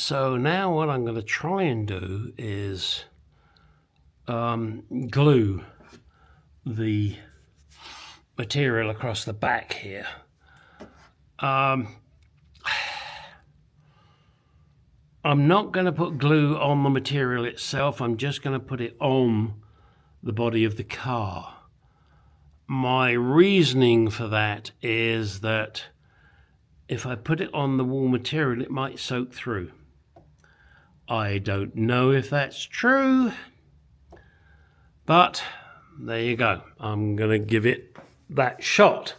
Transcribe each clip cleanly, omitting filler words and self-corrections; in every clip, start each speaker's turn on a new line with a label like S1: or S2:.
S1: So now what I'm going to try and do is glue the material across the back here. I'm not going to put glue on the material itself. I'm just going to put it on the body of the car. My reasoning for that is that if I put it on the wall material, it might soak through. I don't know if that's true, but there you go. I'm going to give it that shot.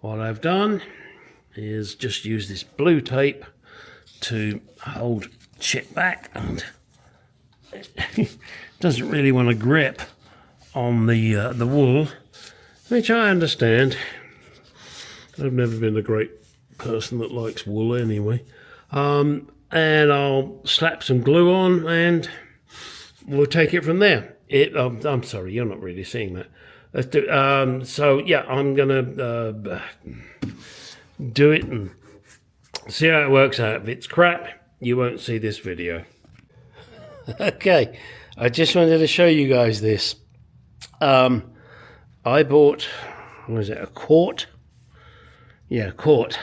S1: What I've done is just use this blue tape to hold shit back, and it doesn't really want to grip on the wool, which I understand. I've never been a great person that likes wool anyway. And I'll slap some glue on and we'll take it from there. I'm sorry, you're not really seeing that. Let's do, so yeah, I'm gonna do it and see how it works out. If it's crap, you won't see this video. Okay, I just wanted to show you guys this. I bought, what is it, a quart? Yeah, a quart.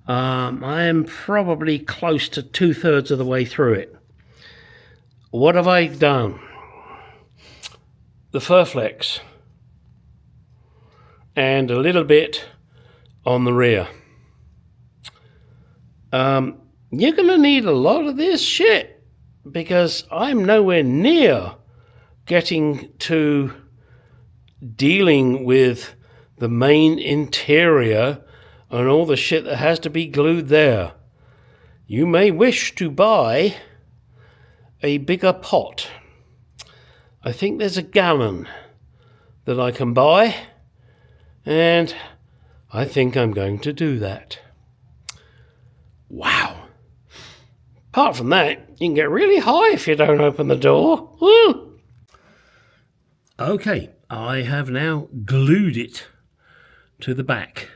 S1: I am probably close to 2/3 of the way through it. What have I done? The Furflex and a little bit on the rear. You're going to need a lot of this shit because I'm nowhere near getting to dealing with the main interior and all the shit that has to be glued there. You may wish to buy a bigger pot. I think there's a gallon that I can buy, and I think I'm going to do that. Wow. Apart from that, you can get really high if you don't open the door. Woo! Okay, I have now glued it to the back.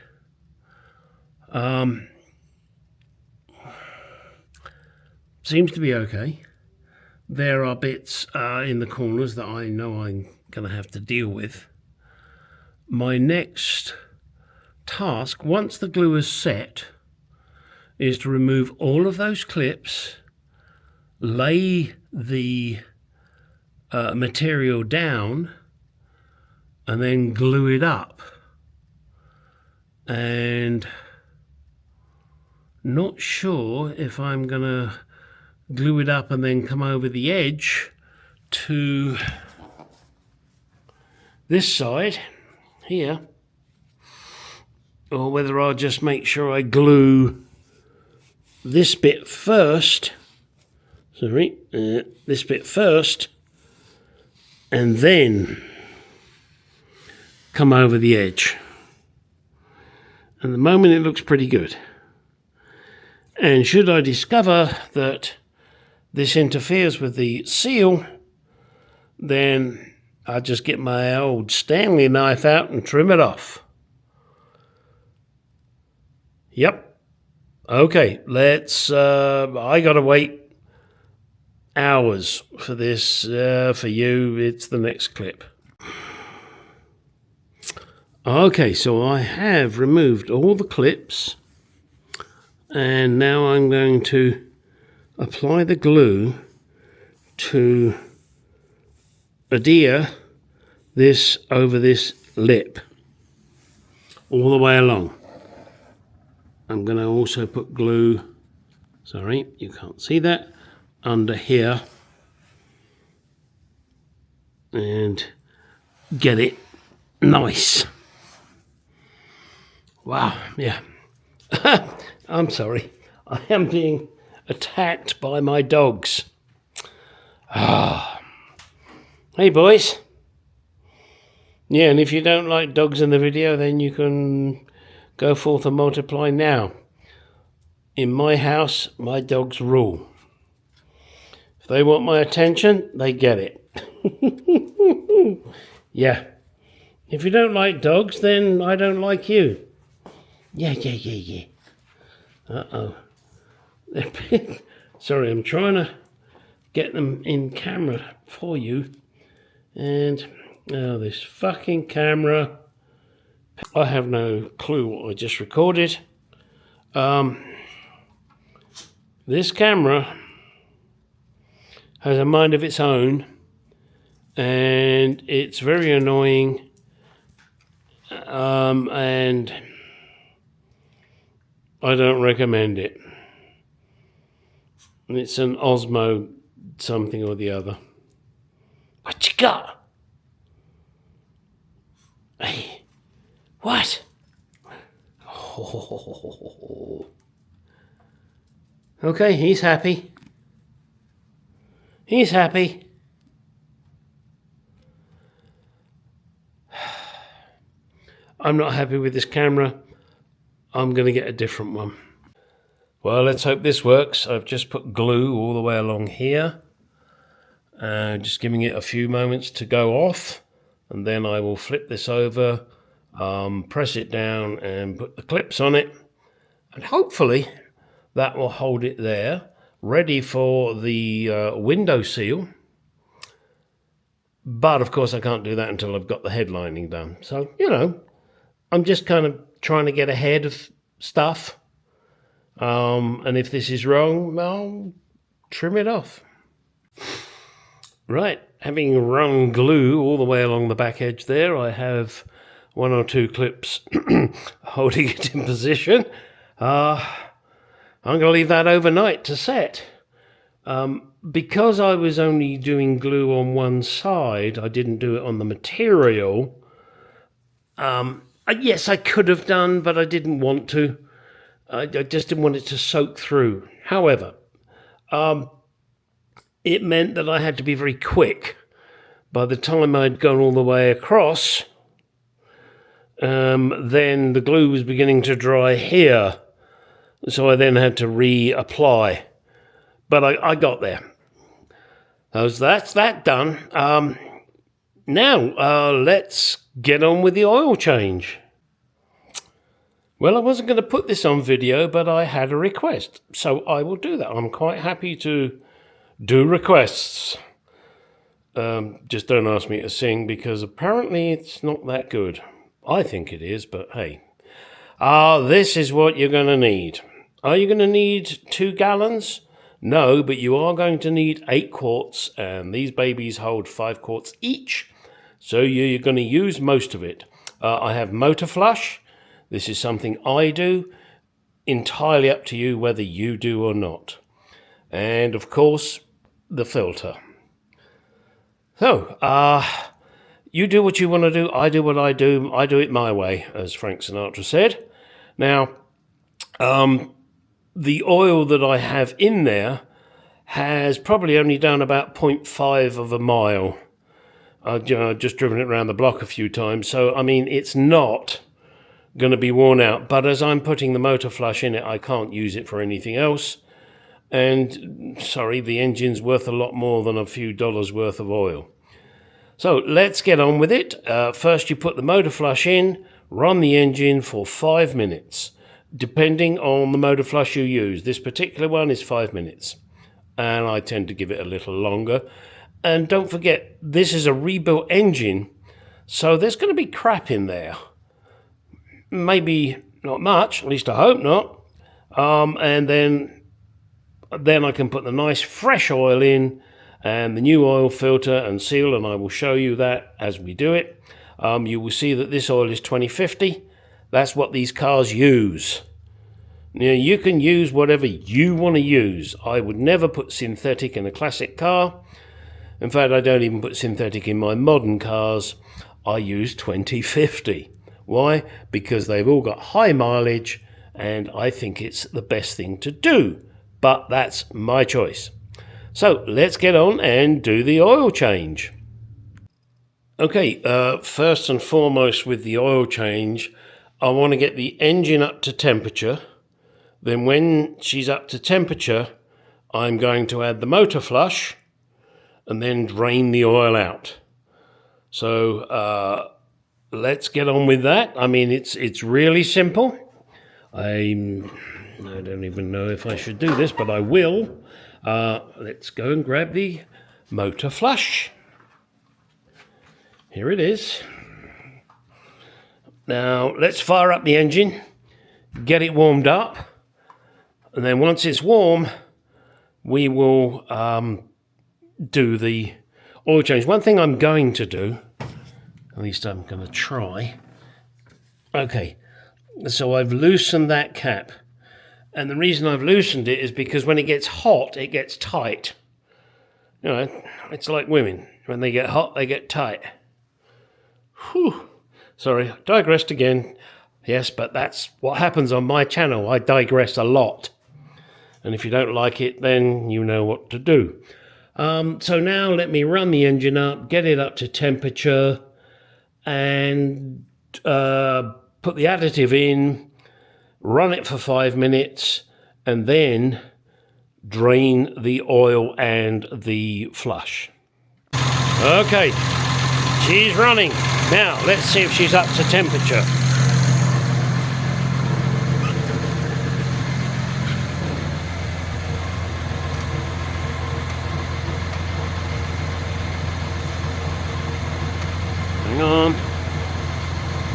S1: Seems to be okay. There are bits in the corners that I know I'm going to have to deal with. My next task, once the glue is set, is to remove all of those clips, lay the material down, and then glue it up. And not sure if I'm going to glue it up and then come over the edge to this side here, or whether I'll just make sure I glue this bit first, this bit first, and then come over the edge. At the moment it looks pretty good. And should I discover that this interferes with the seal, then I'll just get my old Stanley knife out and trim it off. Yep. Okay, let's, I gotta wait hours for this. For you, it's the next clip. Okay, so I have removed all the clips, and now I'm going to apply the glue to adhere this over this lip all the way along. I'm going to also put glue, sorry, you can't see that, under here and get it nice. Wow, yeah. I'm sorry. I am being attacked by my dogs. Hey, boys. Yeah, and if you don't like dogs in the video, then you can go forth and multiply now. In my house, my dogs rule. If they want my attention, they get it. Yeah. If you don't like dogs, then I don't like you. Yeah. Uh-oh. Sorry, I'm trying to get them in camera for you. And, oh, this fucking camera. I have no clue what I just recorded. This camera has a mind of its own, and it's very annoying, and I don't recommend it. It's an Osmo something or the other. What you got? Hey, what? Oh. Okay, he's happy. He's happy. I'm not happy with this camera. I'm going to get a different one. Well, let's hope this works. I've just put glue all the way along here. Just giving it a few moments to go off. And then I will flip this over, press it down and put the clips on it. And hopefully that will hold it there, ready for the window seal. But of course I can't do that until I've got the headlining done. So, you know, I'm just kind of trying to get ahead of stuff. And if this is wrong, I'll trim it off. Right, having run glue all the way along the back edge there, I have one or two clips holding it in position. I'm going to leave that overnight to set. Because I was only doing glue on one side, I didn't do it on the material. Yes, I could have done, but I didn't want to. I just didn't want it to soak through. However, it meant that I had to be very quick. By the time I'd gone all the way across, then the glue was beginning to dry here. So I then had to reapply. But I got there. So that's that done. Now, let's get on with the oil change. Well, I wasn't going to put this on video, but I had a request. So I will do that. I'm quite happy to do requests. Just don't ask me to sing, because apparently it's not that good. I think it is, but hey. This is what you're going to need. Are you going to need 2 gallons? No, but you are going to need 8 quarts, and these babies hold 5 quarts each, so you're going to use most of it. I have motor flush. This is something I do. Entirely up to you whether you do or not. And of course, the filter. So, you do what you want to do. I do what I do. I do it my way, as Frank Sinatra said. Now, the oil that I have in there has probably only done about 0.5 of a mile. I've just driven it around the block a few times. So, I mean, it's not going to be worn out. But as I'm putting the motor flush in it, I can't use it for anything else. And, sorry, the engine's worth a lot more than a few dollars worth of oil. So, let's get on with it. First, you put the motor flush in, run the engine for 5 minutes. Depending on the motor flush you use. This particular one is 5 minutes. And I tend to give it a little longer. And don't forget, this is a rebuilt engine, so there's going to be crap in there. Maybe not much, at least I hope not. And then I can put the nice fresh oil in and the new oil filter and seal, and I will show you that as we do it. You will see that this oil is 2050. That's what these cars use. Now, you can use whatever you want to use. I would never put synthetic in a classic car. In fact, I don't even put synthetic in my modern cars. I use 2050. Why? Because they've all got high mileage, and I think it's the best thing to do. But that's my choice. So let's get on and do the oil change. Okay, first and foremost with the oil change, I want to get the engine up to temperature. Then when she's up to temperature, I'm going to add the motor flush and then drain the oil out. So let's get on with that. I mean, it's really simple. I don't even know if I should do this, but I will. Let's go and grab the motor flush. Here it is. Now let's fire up the engine, get it warmed up, and then once it's warm, we will do the oil change. One thing I'm going to do, at least I'm going to try. Okay, so I've loosened that cap. And the reason I've loosened it is because when it gets hot, it gets tight. You know, it's like women. When they get hot, they get tight. Whew. Sorry, digressed again. Yes, but that's what happens on my channel. I digress a lot. And if you don't like it, then you know what to do. So now let me run the engine up, get it up to temperature, and put the additive in, run it for 5 minutes, and then drain the oil and the flush. Okay, she's running. Now, let's see if she's up to temperature. Hang on.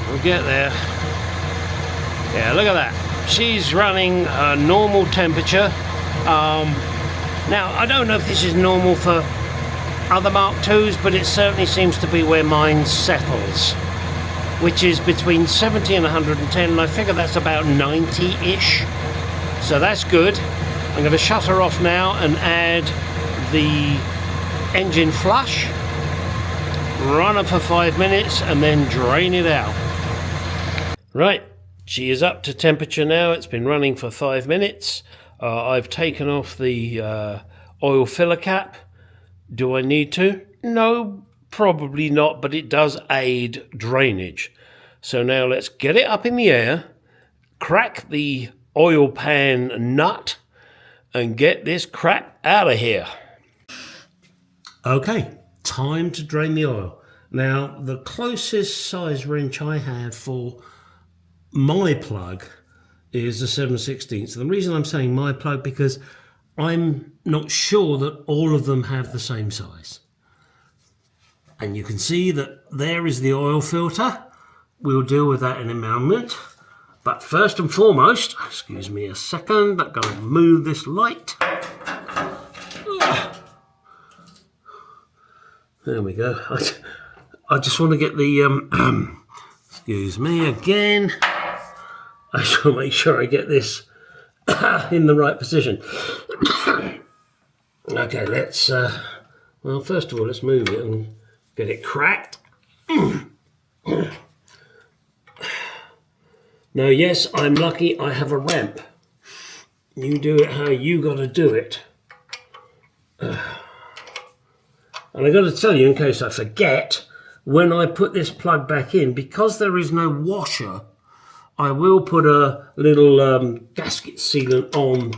S1: We'll get there. Yeah, look at that. She's running a normal temperature. Now, I don't know if this is normal for other Mark IIs, but it certainly seems to be where mine settles, which is between 70 and 110, and I figure that's about 90-ish. So that's good. I'm going to shut her off now and add the engine flush, run her for 5 minutes, and then drain it out. Right. She is up to temperature now. It's been running for 5 minutes. I've taken off the oil filler cap. Do I need to? No, probably not, but it does aid drainage. So now let's get it up in the air, crack the oil pan nut, and get this crap out of here. Okay, time to drain the oil. Now, the closest size wrench I have for my plug is the 7/16. The reason I'm saying my plug, because I'm not sure that all of them have the same size. And you can see that there is the oil filter. We'll deal with that in a moment. But first and foremost, excuse me a second, I'm going to move this light. There we go. I just want to get the, excuse me again. I just want to make sure I get this in the right position. Okay, let's, well, first of all, let's move it and get it cracked. Now, yes, I'm lucky I have a ramp. You do it how you got to do it. And I got to tell you, in case I forget, when I put this plug back in, because there is no washer, I will put a little gasket sealant on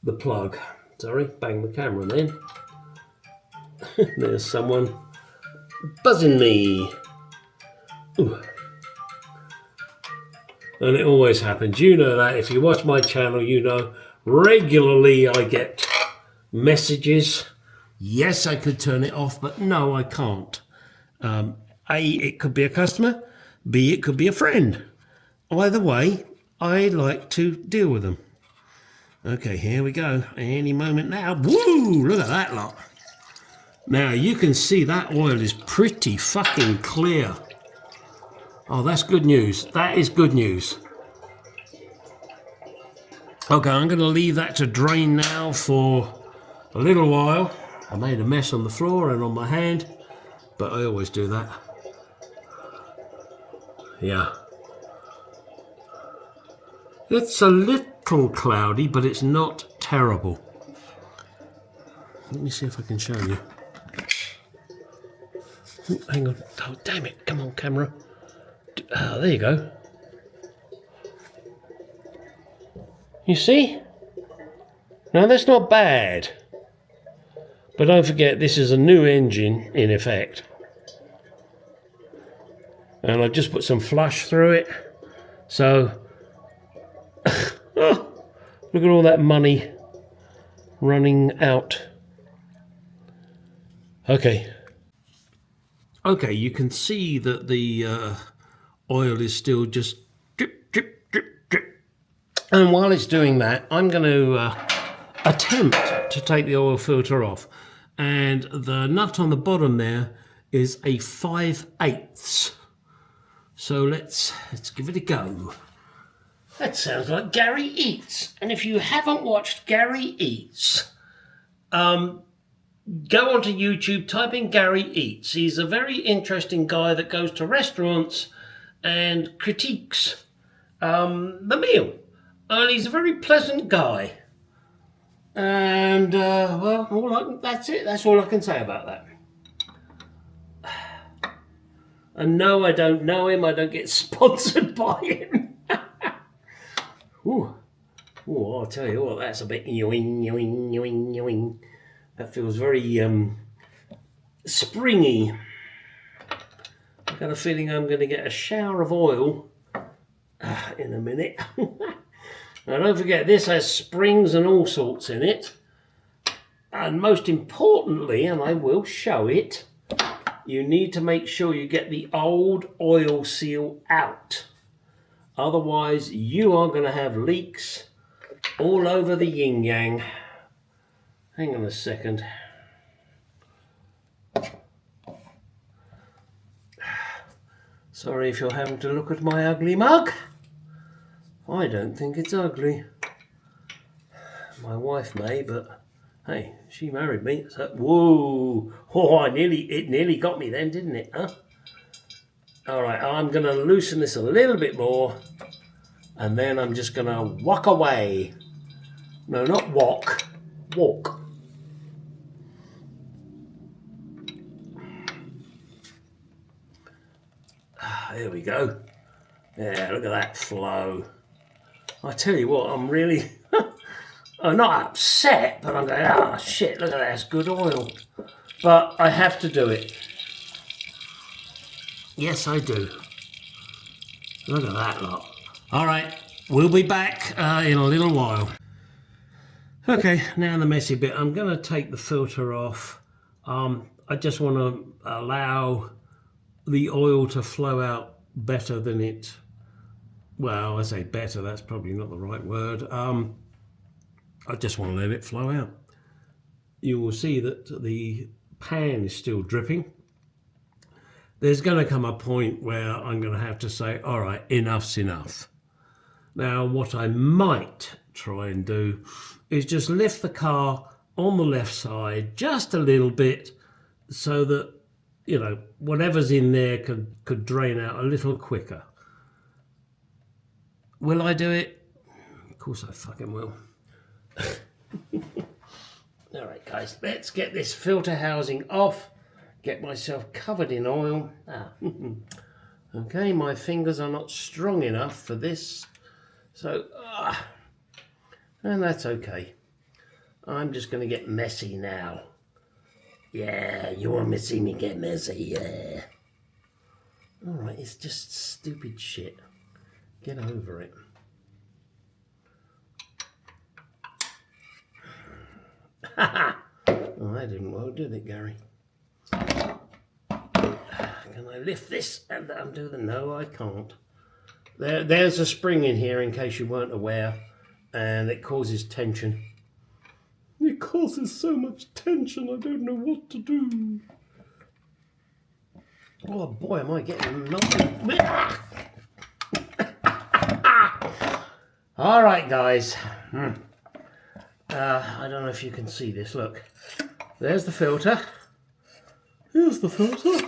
S1: the plug. Sorry, bang the camera then. There's someone buzzing me. Ooh. And it always happens. You know that. If you watch my channel, you know regularly I get messages. Yes, I could turn it off, but no, I can't. A, it could be a customer. B, it could be a friend. Either way, I like to deal with them. Okay, here we go. Any moment now. Woo! Look at that lot. Now, you can see that oil is pretty fucking clear. Oh, that's good news. That is good news. Okay, I'm going to leave that to drain now for a little while. I made a mess on the floor and on my hand, but I always do that. Yeah. It's a little cloudy, but it's not terrible. Let me see if I can show you. Oh, hang on. Oh, damn it. Come on, camera. Oh, there you go. You see? Now, that's not bad. But don't forget, this is a new engine, in effect. And I've just put some flush through it. So, oh, look at all that money running out. Okay, you can see that the oil is still just drip, drip, drip, drip. And while it's doing that, I'm going to attempt to take the oil filter off. And the nut on the bottom there is a 5/8. So let's give it a go. That sounds like Gary Eats. And if you haven't watched Gary Eats, go onto YouTube, type in Gary Eats. He's a very interesting guy that goes to restaurants and critiques the meal. And he's a very pleasant guy. And, well, that's it. That's all I can say about that. And no, I don't know him. I don't get sponsored by him. Ooh, I'll tell you what, that's a bit yoing. That feels very springy. I've got a feeling I'm going to get a shower of oil in a minute. Now don't forget, this has springs and all sorts in it. And most importantly, and I will show it, you need to make sure you get the old oil seal out. Otherwise, you are going to have leaks all over the yin-yang. Hang on a second. Sorry if you're having to look at my ugly mug. I don't think it's ugly. My wife may, but hey, she married me. So, whoa! Oh, it nearly got me then, didn't it? Huh? All right, I'm going to loosen this a little bit more, and then I'm just going to walk away. No, not walk. Walk. There we go. Yeah, look at that flow. I tell you what, I'm really... I'm not upset, but I'm going, oh shit, look at that, it's good oil. But I have to do it. Yes, I do. Look at that lot. All right, we'll be back in a little while. Okay, now the messy bit. I'm going to take the filter off. I just want to allow the oil to flow out better than it... Well, I say better, that's probably not the right word. I just want to let it flow out. You will see that the pan is still dripping. There's going to come a point where I'm going to have to say, all right, enough's enough. Now, what I might try and do is just lift the car on the left side just a little bit so that, you know, whatever's in there could drain out a little quicker. Will I do it? Of course I fucking will. All right, guys, let's get this filter housing off. Get myself covered in oil. Okay, my fingers are not strong enough for this. So, and that's okay. I'm just going to get messy now. Yeah, you want to see me get messy, yeah. All right, it's just stupid shit. Get over it. Oh, that didn't work, did it, Gary? Can I lift this and undo the... No, I can't. There's a spring in here in case you weren't aware, and it causes tension. It causes so much tension, I don't know what to do. Oh boy, am I getting nothing. All right, guys. I don't know if you can see this. Look, there's the filter. Here's the filter.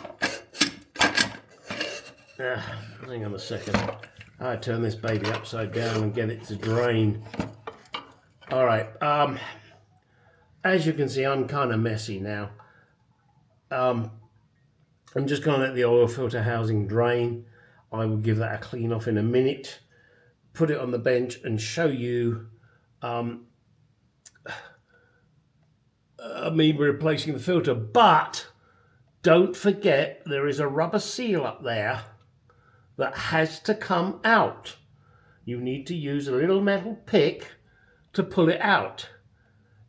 S1: Hang on a second. I turn this baby upside down and get it to drain. All right. As you can see, I'm kind of messy now. I'm just going to let the oil filter housing drain. I will give that a clean off in a minute. Put it on the bench and show you me replacing the filter. But don't forget, there is a rubber seal up there that has to come out. You need to use a little metal pick to pull it out.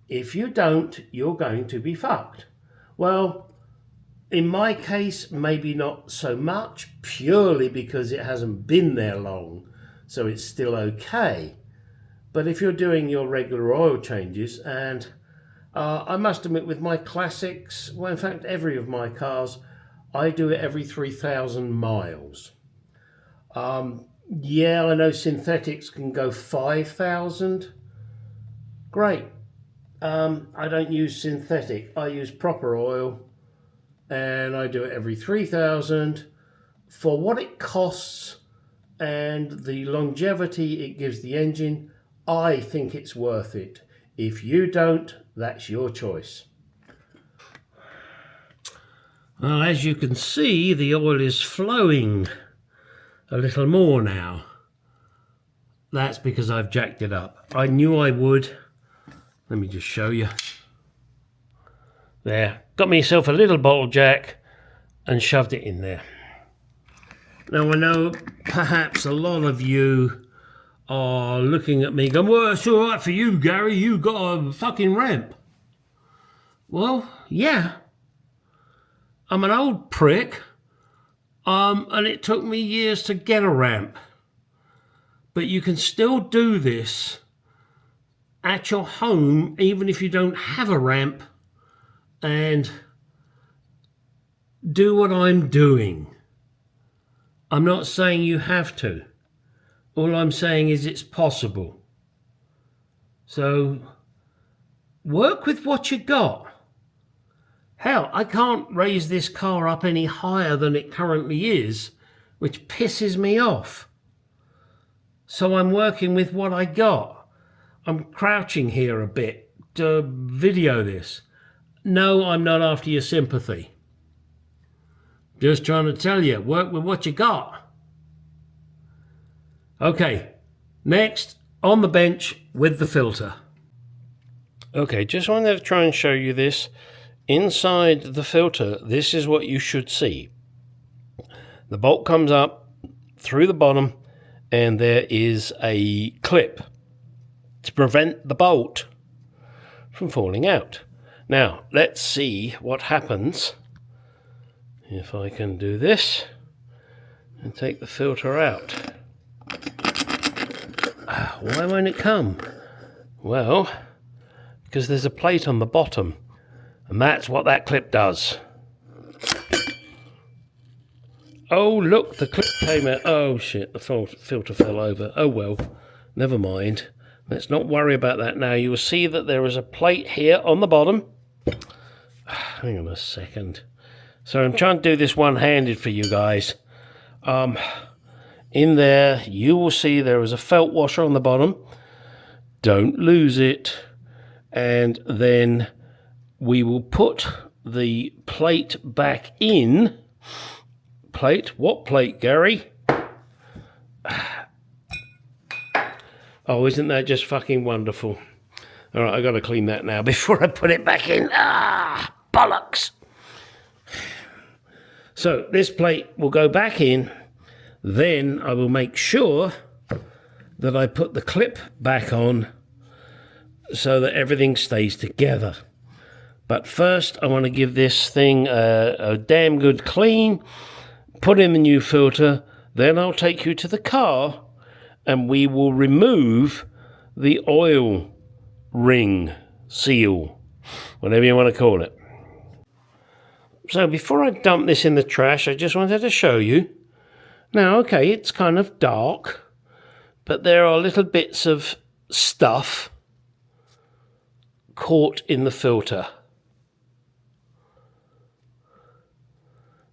S1: If you don't, you're going to be fucked. Well, in my case, maybe not so much, purely because it hasn't been there long, so it's still okay. But if you're doing your regular oil changes, and I must admit with my classics, well, in fact, every of my cars, I do it every 3,000 miles. Yeah, I know synthetics can go 5,000. Great. I don't use synthetic. I use proper oil, and I do it every 3,000. For what it costs and the longevity it gives the engine, I think it's worth it. If you don't, that's your choice. Well, as you can see, the oil is flowing a little more now. That's because I've jacked it up. I knew I would. Let me just show you. There. Got myself a little bottle jack and shoved it in there. Now, I know perhaps a lot of you are looking at me going, well, it's all right for you, Gary. You got a fucking ramp. Well, yeah. I'm an old prick. And it took me years to get a ramp. But you can still do this at your home, even if you don't have a ramp, and do what I'm doing. I'm not saying you have to. All I'm saying is it's possible. So work with what you got. Hell, I can't raise this car up any higher than it currently is, which pisses me off. So I'm working with what I got. I'm crouching here a bit to video this. No, I'm not after your sympathy. Just trying to tell you, work with what you got. Okay, next, on the bench with the filter. Okay, just wanted to try and show you this. Inside the filter, this is what you should see. The bolt comes up through the bottom, and there is a clip to prevent the bolt from falling out. Now, let's see what happens if I can do this and take the filter out. Why won't it come? Well, because there's a plate on the bottom, and that's what that clip does. Oh, look, the clip came out. Oh, shit, the filter fell over. Oh, well, never mind. Let's not worry about that now. You will see that there is a plate here on the bottom. Hang on a second. So I'm trying to do this one-handed for you guys. In there, you will see there is a felt washer on the bottom. Don't lose it. And then we will put the plate back in. Plate? What plate, Gary? Oh, isn't that just fucking wonderful? All right, I've got to clean that now before I put it back in. Bollocks. So this plate will go back in. Then I will make sure that I put the clip back on so that everything stays together. But first, I want to give this thing a damn good clean, put in the new filter, then I'll take you to the car and we will remove the oil ring seal, whatever you want to call it. So before I dump this in the trash, I just wanted to show you. Now, okay, it's kind of dark, but there are little bits of stuff caught in the filter.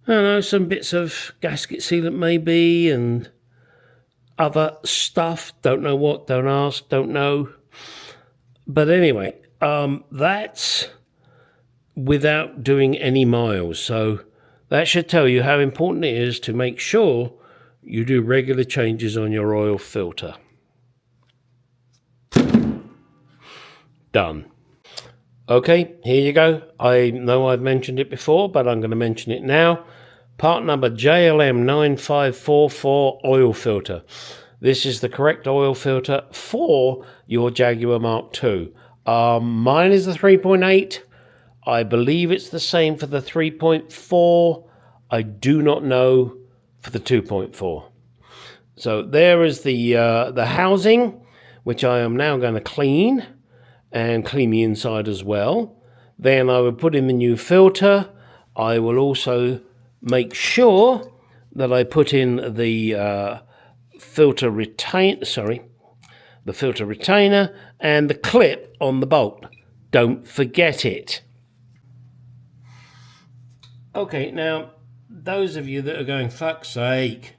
S1: I don't know, some bits of gasket sealant maybe, and other stuff. Don't know what, don't ask, don't know. But anyway, that's without doing any miles. So that should tell you how important it is to make sure you do regular changes on your oil filter. Done. Okay, here you go. I know I've mentioned it before, but I'm going to mention it now. Part number JLM9544 oil filter. This is the correct oil filter for your Jaguar Mark II. Mine is the 3.8. I believe it's the same for the 3.4. I do not know for the 2.4. So there is the housing, which I am now going to clean and clean the inside as well. Then I will put in the new filter. I will also make sure that I put in the filter retainer and the clip on the bolt. Don't forget it. Okay, now those of you that are going, fuck's sake,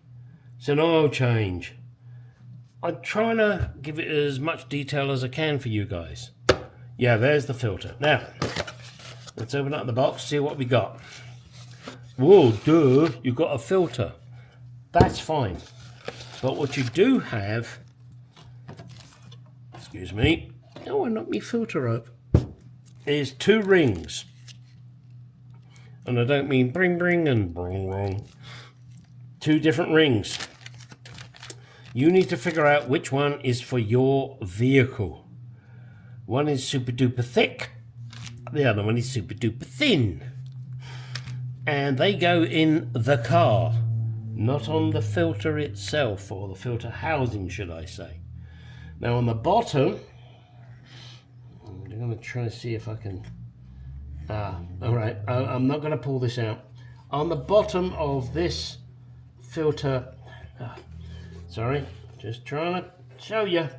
S1: it's an oil change. I'm trying to give it as much detail as I can for you guys. Yeah, there's the filter. Now, let's open up the box, see what we got. Whoa, duh, you've got a filter. That's fine. But what you do have, excuse me, oh, I knocked my filter up, is 2 rings. And I don't mean bring bring and bring bring. 2 different rings. You need to figure out which one is for your vehicle. One is super duper thick, the other one is super duper thin. And they go in the car, not on the filter itself, or the filter housing, should I say. Now on the bottom, I'm going to try to see if I can... alright, I'm not going to pull this out. On the bottom of this filter, sorry, just trying to show you,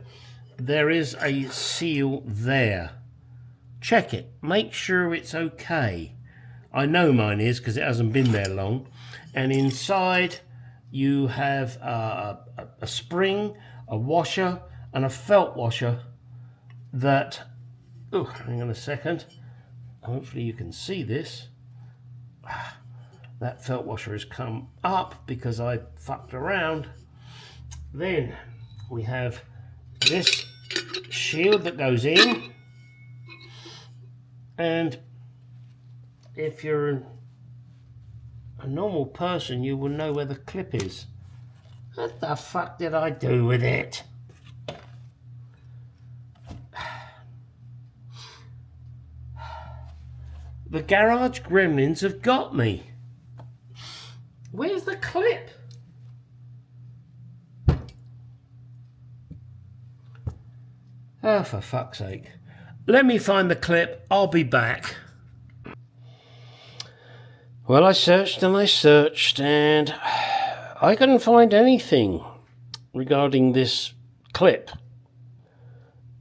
S1: there is a seal there. Check it, make sure it's okay. I know mine is because it hasn't been there long. And inside you have a spring, a washer, and a felt washer that, oh, hang on a second. Hopefully you can see this. That felt washer has come up because I fucked around. Then we have this shield that goes in. And if you're a normal person, you will know where the clip is. What the fuck did I do with it? The garage gremlins have got me. Where's the clip? Oh, for fuck's sake. Let me find the clip. I'll be back. Well, I searched and I couldn't find anything regarding this clip.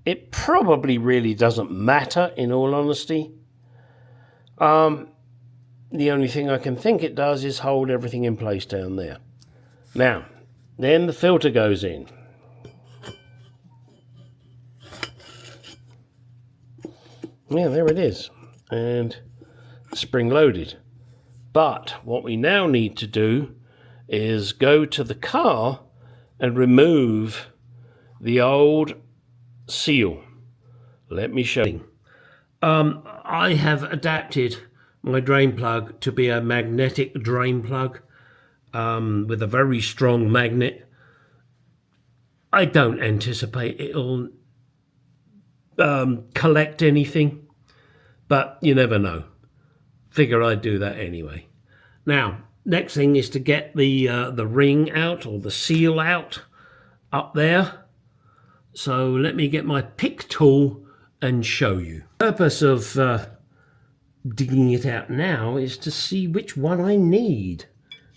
S1: It probably really doesn't matter, in all honesty. The only thing I can think it does is hold everything in place down there. Now, then the filter goes in. Yeah, there it is. And spring loaded. But what we now need to do is go to the car and remove the old seal. Let me show you. I have adapted my drain plug to be a magnetic drain plug with a very strong magnet. I don't anticipate it'll collect anything, but you never know. Figure I'd do that anyway. Now, next thing is to get the ring out, or the seal out, up there. So let me get my pick tool and show you. The purpose of digging it out now is to see which one I need.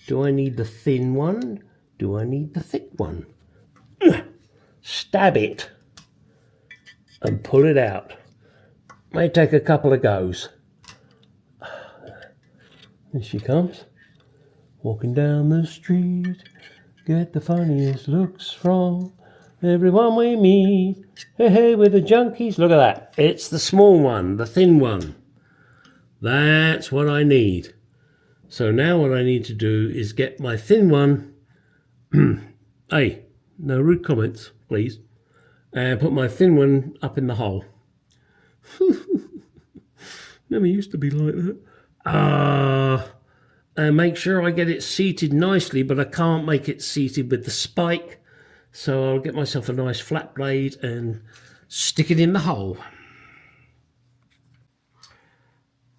S1: Do I need the thin one? Do I need the thick one? Stab it and pull it out. May take a couple of goes. Here she comes, walking down the street, get the funniest looks from everyone we meet. Hey, hey, with the junkies. Look at that. It's the small one, the thin one. That's what I need. So now what I need to do is get my thin one. Hey, no rude comments, please. And put my thin one up in the hole. Never used to be like that. And make sure I get it seated nicely, but I can't make it seated with the spike. So I'll get myself a nice flat blade and stick it in the hole.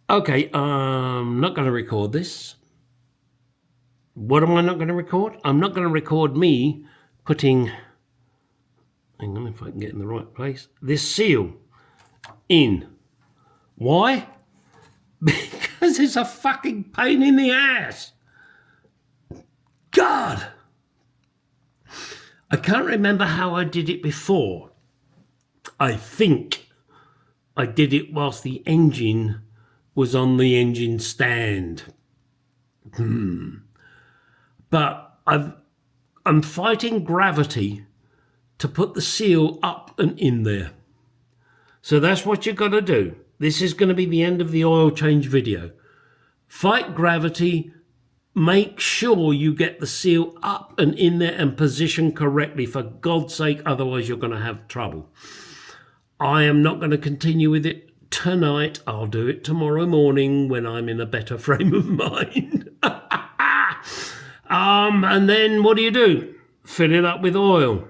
S1: Okay, I'm not going to record this. What am I not going to record? I'm not going to record me putting, hang on if I can get in the right place, this seal in. Why? Because it's a fucking pain in the ass. God. I can't remember how I did it before. I think I did it whilst the engine was on the engine stand. But I'm fighting gravity to put the seal up and in there. So that's what you've got to do. This is going to be the end of the oil change video. Fight gravity. Make sure you get the seal up and in there and positioned correctly, for God's sake, otherwise you're going to have trouble. I am not going to continue with it tonight. I'll do it tomorrow morning when I'm in a better frame of mind. And then what do? Fill it up with oil.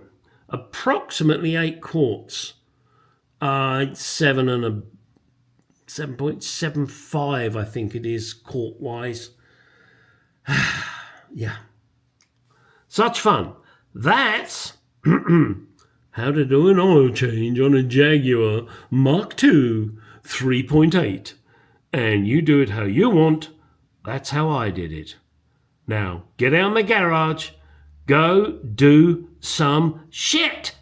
S1: Approximately 8 quarts. 7.75, I think it is, quart-wise. Yeah. Such fun. That's how to do an oil change on a Jaguar Mark II 3.8. And you do it how you want. That's how I did it. Now, get out in the garage. Go do some shit.